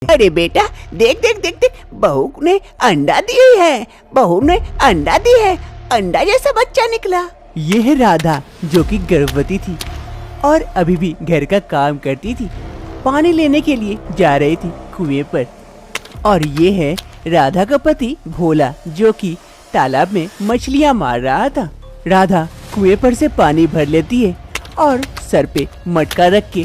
अरे बेटा देख देख देख देख, बहू ने अंडा दी है, बहू ने अंडा दी है, अंडा जैसा बच्चा निकला। ये है राधा जो कि गर्भवती थी और अभी भी घर का काम करती थी। पानी लेने के लिए जा रही थी कुएं पर। और ये है राधा का पति भोला जो कि तालाब में मछलियां मार रहा था। राधा कुएं पर से पानी भर लेती है और सर पे मटका रख के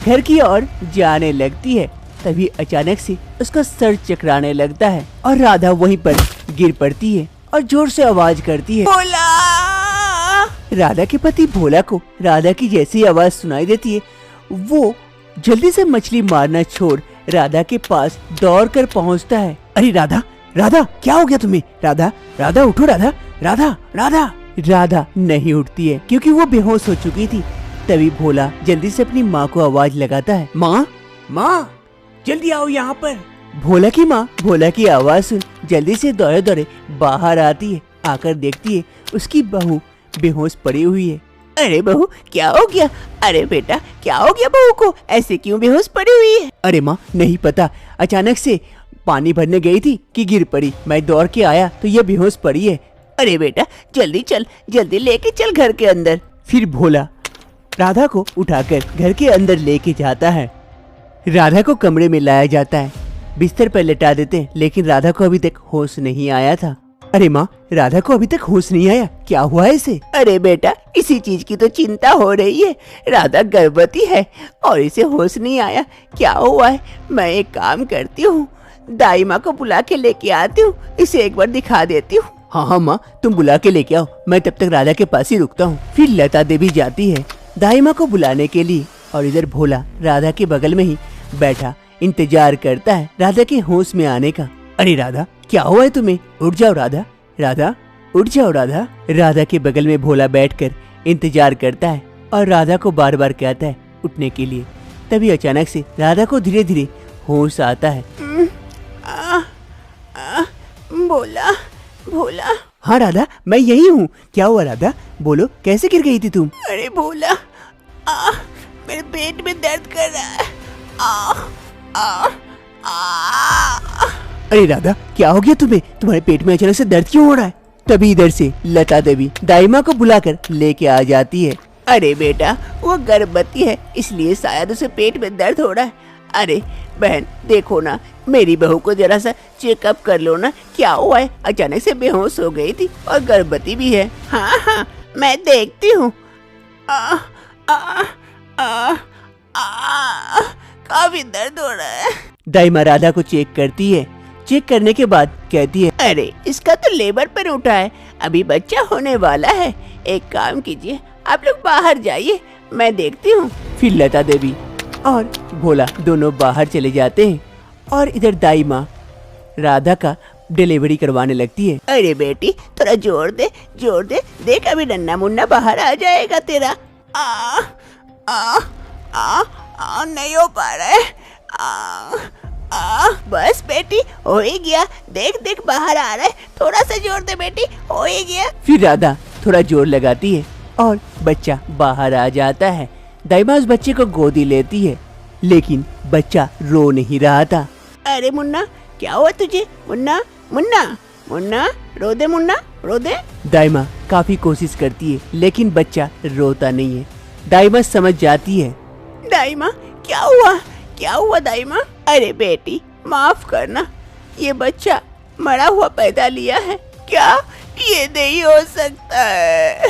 घर की ओर जाने लगती है। तभी अचानक से उसका सर चकराने लगता है और राधा वहीं पर गिर पड़ती है और जोर से आवाज करती है, भोला। राधा के पति भोला को राधा की जैसी आवाज सुनाई देती है, वो जल्दी से मछली मारना छोड़ राधा के पास दौड़ कर पहुँचता है। अरे राधा, राधा क्या हो गया तुम्हें? राधा, राधा उठो, राधा, राधा, राधा। राधा नहीं उठती है क्योंकि वो बेहोश हो चुकी थी। तभी भोला जल्दी से अपनी माँ को आवाज लगाता है, माँ, माँ जल्दी आओ यहाँ पर। भोला की माँ भोला की आवाज सुन जल्दी से दौड़े दौड़े बाहर आती है। आकर देखती है उसकी बहू बेहोश पड़ी हुई है। अरे बहू क्या हो गया? अरे बेटा क्या हो गया बहू को, ऐसे क्यों बेहोश पड़ी हुई है? अरे माँ नहीं पता, अचानक से पानी भरने गई थी कि गिर पड़ी। मैं दौड़ के आया तो ये बेहोश पड़ी है। अरे बेटा जल्दी चल, जल्दी लेके चल घर के अंदर। फिर भोला राधा को उठाकर घर के अंदर लेके जाता है। राधा को कमरे में लाया जाता है, बिस्तर पर लेटा देते हैं, लेकिन राधा को अभी तक होश नहीं आया था। अरे माँ, राधा को अभी तक होश नहीं आया, क्या हुआ है इसे? अरे बेटा इसी चीज की तो चिंता हो रही है, राधा गर्भवती है और इसे होश नहीं आया, क्या हुआ है? मैं एक काम करती हूँ, दाई माँ को बुला के लेके आती हूँ, इसे एक बार दिखा देती हूँ। हाँ हाँ माँ, तुम बुला के लेके आओ, मैं तब तक राधा के पास ही रुकता हूँ। फिर लता देवी जाती है दाई माँ को बुलाने के लिए और इधर भोला राधा के बगल में ही बैठा इंतजार करता है राधा के होश में आने का। अरे राधा क्या हुआ है तुम्हें? उठ जाओ राधा, राधा उठ जाओ राधा। राधा के बगल में भोला बैठकर इंतजार करता है और राधा को बार बार कहता है उठने के लिए। तभी अचानक से राधा को धीरे धीरे होश आता है। भोला, भोला। हाँ राधा मैं यही हूँ, क्या हुआ राधा? बोलो कैसे गिर गई थी तुम? अरे भोला, मेरे पेट में दर्द कर रहा है। अरे राधा क्या हो गया तुम्हें? तुम्हारे पेट में अचानक से दर्द क्यों हो रहा है? तभी इधर से लता देवी दाई माँ को बुलाकर लेके आ जाती है। अरे बेटा वो गर्भवती है इसलिए शायद उसे पेट में दर्द हो रहा है। अरे बहन देखो ना, मेरी बहू को जरा सा चेकअप कर लो ना, क्या हुआ है? अचानक से बेहोश हो गई थी और गर्भवती भी है। हाँ हाँ मैं देखती हूँ। काफी दर्द हो रहा है। दाई माँ राधा को चेक करती है, चेक करने के बाद कहती है, अरे इसका तो लेबर पर उठा है, अभी बच्चा होने वाला है। एक काम कीजिए, आप लोग बाहर जाइए, मैं देखती हूँ। फिर लता देवी और भोला दोनों बाहर चले जाते हैं और इधर दाई माँ राधा का डिलीवरी करवाने लगती है। अरे बेटी थोड़ा जोर दे, जोर दे, देख अभी नन्ना मुन्ना बाहर आ जाएगा तेरा। नहीं हो पा रहा है। बस बेटी हो ही गया, देख देख बाहर आ रहा है, थोड़ा सा जोर दे बेटी, हो ही गया। फिर राधा थोड़ा जोर लगाती है और बच्चा बाहर आ जाता है। दाई माँ उस बच्चे को गोदी लेती है लेकिन बच्चा रो नहीं रहा था। अरे मुन्ना क्या हुआ तुझे? मुन्ना, मुन्ना, मुन्ना रो दे, मुन्ना रो दे। दाई माँ काफी कोशिश करती है लेकिन बच्चा रोता नहीं है। दाई माँ समझ जाती है। दाई माँ क्या हुआ, क्या हुआ दाई माँ? अरे बेटी माफ करना, ये बच्चा मरा हुआ पैदा लिया है। क्या? ये नहीं हो सकता है।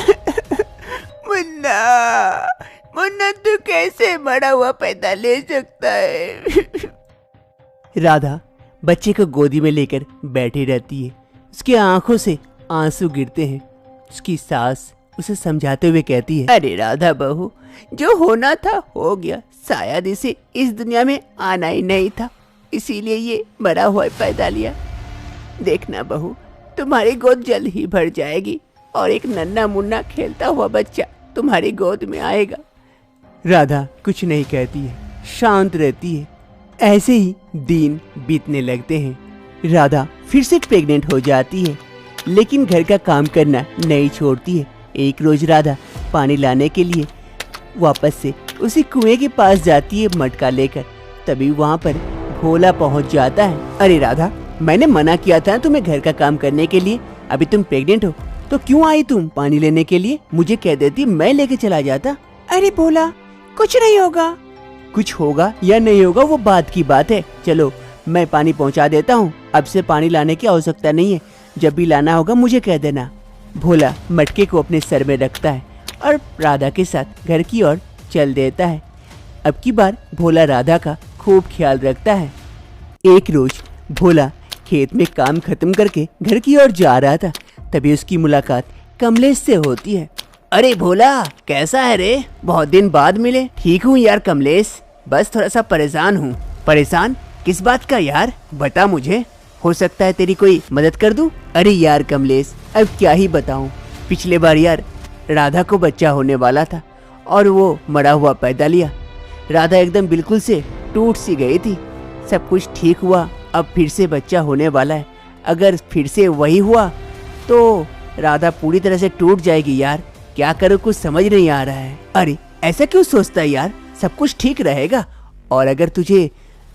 मुन्ना, मुन्ना तू कैसे मरा हुआ पैदा ले सकता है? राधा बच्चे को गोदी में लेकर बैठी रहती है, उसकी आंखों से आंसू गिरते हैं। उसकी सास उसे समझाते हुए कहती है, अरे राधा बहू जो होना था हो गया, शायद इसे इस दुनिया में आना ही नहीं था, इसीलिए ये मरा हुआ पैदा लिया। देखना बहू तुम्हारी गोद जल्द ही भर जाएगी और एक नन्ना मुन्ना खेलता हुआ बच्चा तुम्हारी गोद में आएगा। राधा कुछ नहीं कहती है, शांत रहती है। ऐसे ही दिन बीतने लगते हैं। राधा फिर से प्रेग्नेंट हो जाती है लेकिन घर का काम करना नहीं छोड़ती है। एक रोज राधा पानी लाने के लिए वापस से उसी कुएं के पास जाती है मटका लेकर। तभी वहाँ पर भोला पहुंच जाता है। अरे राधा, मैंने मना किया था तुम्हें घर का काम करने के लिए। अभी तुम प्रेग्नेंट हो तो क्यों आई तुम पानी लेने के लिए? मुझे कह देती, मैं लेके चला जाता। अरे भोला, कुछ नहीं होगा। कुछ होगा या नहीं होगा वो बात की बात है। चलो मैं पानी पहुंचा देता हूँ। अब से पानी लाने की आवश्यकता नहीं है। जब भी लाना होगा मुझे कह देना। भोला मटके को अपने सर में रखता है और राधा के साथ घर की ओर चल देता है। अब की बार भोला राधा का खूब ख्याल रखता है। एक रोज भोला खेत में काम खत्म करके घर की ओर जा रहा था, तभी उसकी मुलाकात कमलेश से होती है। अरे भोला, कैसा है रे? बहुत दिन बाद मिले। ठीक हूँ यार कमलेश, बस थोड़ा सा परेशान हूँ। परेशान किस बात का यार? बता मुझे, हो सकता है तेरी कोई मदद कर दूँ। अरे यार कमलेश, अब क्या ही बताऊँ। पिछले बार यार राधा को बच्चा होने वाला था और वो मरा हुआ पैदा लिया। राधा एकदम बिल्कुल से टूट सी गई थी। सब कुछ ठीक हुआ, अब फिर से बच्चा होने वाला है। अगर फिर से वही हुआ तो राधा पूरी तरह से टूट जाएगी यार। क्या करूँ, कुछ समझ नहीं आ रहा है। अरे ऐसा क्यों सोचता है यार, सब कुछ ठीक रहेगा। और अगर तुझे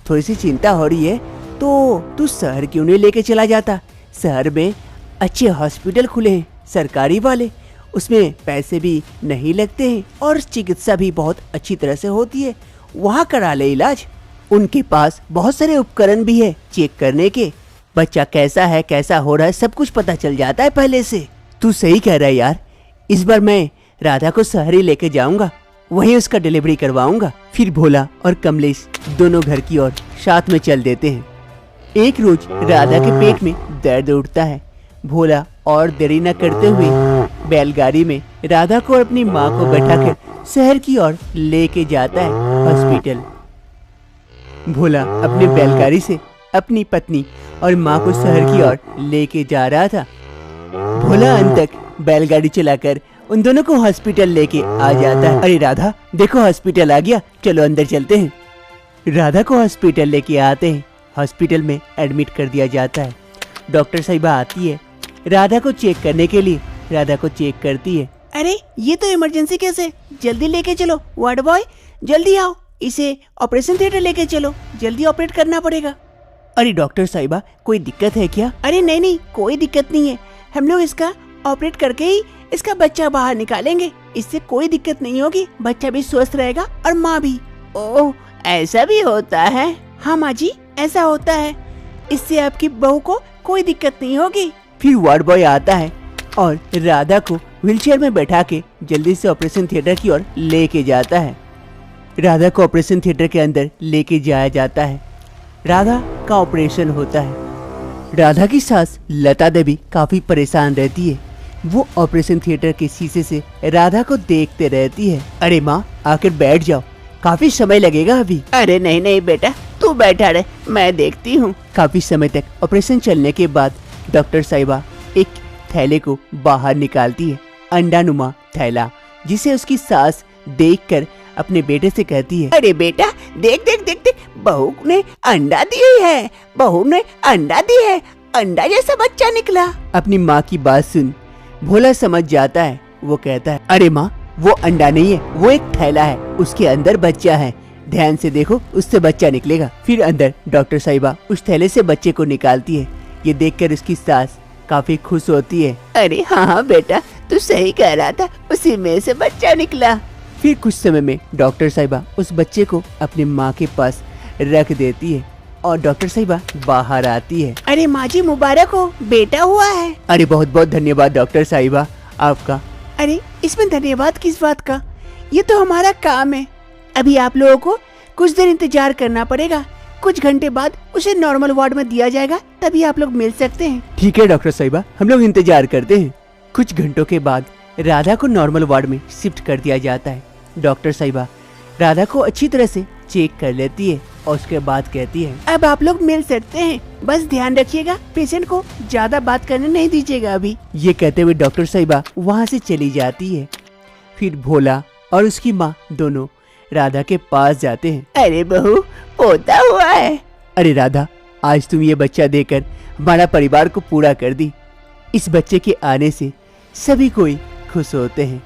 थोड़ी सी चिंता हो रही है तो तू शहर क्यों नहीं लेके चला जाता? शहर में अच्छे हॉस्पिटल खुले हैं, सरकारी वाले। उसमें पैसे भी नहीं लगते हैं और चिकित्सा भी बहुत अच्छी तरह से होती है। वहाँ करा ले इलाज। उनके पास बहुत सारे उपकरण भी है चेक करने के। बच्चा कैसा है, कैसा हो रहा है, सब कुछ पता चल जाता है पहले से। तू सही कह रहा है यार। इस बार मैं राधा को शहर ही लेके जाऊंगा, वहीं उसका डिलीवरी करवाऊंगा। फिर भोला और कमलेश दोनों घर की ओर साथ में चल देते हैं। एक रोज राधा के पेट में दर्द उठता है। भोला और देरी न करते हुए बैलगाड़ी में राधा को और अपनी माँ को बैठाकर शहर की ओर लेके जाता है हॉस्पिटल। भोला अपनी बैलगाड़ी से अपनी पत्नी और माँ को शहर की ओर लेके जा रहा था। भोला अंत तक बैलगाड़ी चलाकर उन दोनों को हॉस्पिटल लेके आ जाता है। अरे राधा, देखो हॉस्पिटल आ गया, चलो अंदर चलते हैं। राधा को हॉस्पिटल लेके आते हैं। हॉस्पिटल में एडमिट कर दिया जाता है। डॉक्टर साहिबा आती है राधा को चेक करने के लिए। राधा को चेक करती है। अरे ये तो इमरजेंसी केस है, जल्दी लेके चलो। वार्ड बॉय जल्दी आओ, इसे ऑपरेशन थिएटर लेके चलो, जल्दी ऑपरेट करना पड़ेगा। अरे डॉक्टर साहिबा, कोई दिक्कत है क्या? अरे नहीं नहीं, कोई दिक्कत नहीं है। हम लोग इसका ऑपरेट करके ही इसका बच्चा बाहर निकालेंगे। इससे कोई दिक्कत नहीं होगी, बच्चा भी स्वस्थ रहेगा और माँ भी। ओह, ऐसा भी होता है? हाँ माँ जी, ऐसा होता है। इससे आपकी बहू को कोई दिक्कत नहीं होगी। फिर वार्ड बॉय आता है और राधा को व्हीलचेयर में बैठा के जल्दी से ऑपरेशन थिएटर की ओर लेके जाता है। राधा को ऑपरेशन थिएटर के अंदर लेके जाया जाता है। राधा का ऑपरेशन होता है। राधा की सास लता देवी काफी परेशान रहती है। वो ऑपरेशन थिएटर के शीशे से राधा को देखते रहती है। अरे माँ, आकर बैठ जाओ, काफी समय लगेगा अभी। अरे नहीं नहीं बेटा, तू बैठा रहे, मैं देखती हूँ। काफी समय तक ऑपरेशन चलने के बाद डॉक्टर साहिबा एक थैले को बाहर निकालती है, अंडानुमा थैला, जिसे उसकी सास देखकर अपने बेटे से कहती है, अरे बेटा देख देख देख देख, बहू ने अंडा दी है, बहू ने अंडा दी है, अंडा जैसा बच्चा निकला। अपनी माँ की बात सुन भोला समझ जाता है। वो कहता है, अरे माँ, वो अंडा नहीं है, वो एक थैला है, उसके अंदर बच्चा है, ध्यान से देखो, उससे बच्चा निकलेगा। फिर अंदर डॉक्टर साहिबा उस थैले से बच्चे को निकालती है। ये देखकर उसकी सास काफी खुश होती है। अरे हाँ बेटा, तू सही कह रहा था, उसी में से बच्चा निकला। फिर कुछ समय में डॉक्टर साहिबा उस बच्चे को अपनी माँ के पास रख देती है और डॉक्टर साहिबा बाहर आती है। अरे माँ जी मुबारक हो, बेटा हुआ है। अरे बहुत बहुत धन्यवाद डॉक्टर साहिबा आपका। अरे इसमें धन्यवाद किस बात का, ये तो हमारा काम है। अभी आप लोगों को कुछ देर इंतजार करना पड़ेगा, कुछ घंटे बाद उसे नॉर्मल वार्ड में दिया जाएगा, तभी आप लोग मिल सकते हैं। ठीक है डॉक्टर साहिबा, हम लोग इंतजार करते हैं। कुछ घंटों के बाद राधा को नॉर्मल वार्ड में शिफ्ट कर दिया जाता है। डॉक्टर साहिबा राधा को अच्छी तरह से चेक कर लेती है और उसके बाद कहती है, अब आप लोग मिल सकते हैं, बस ध्यान रखिएगा, पेशेंट को ज्यादा बात करने नहीं दीजिएगा अभी। ये कहते हुए डॉक्टर साहिबा वहाँ से चली जाती है। फिर भोला और उसकी माँ दोनों राधा के पास जाते हैं। अरे बहू, पोता हुआ है। अरे राधा, आज तुम ये बच्चा देकर हमारा परिवार को पूरा कर दी। इस बच्चे के आने से सभी कोई खुश होते हैं।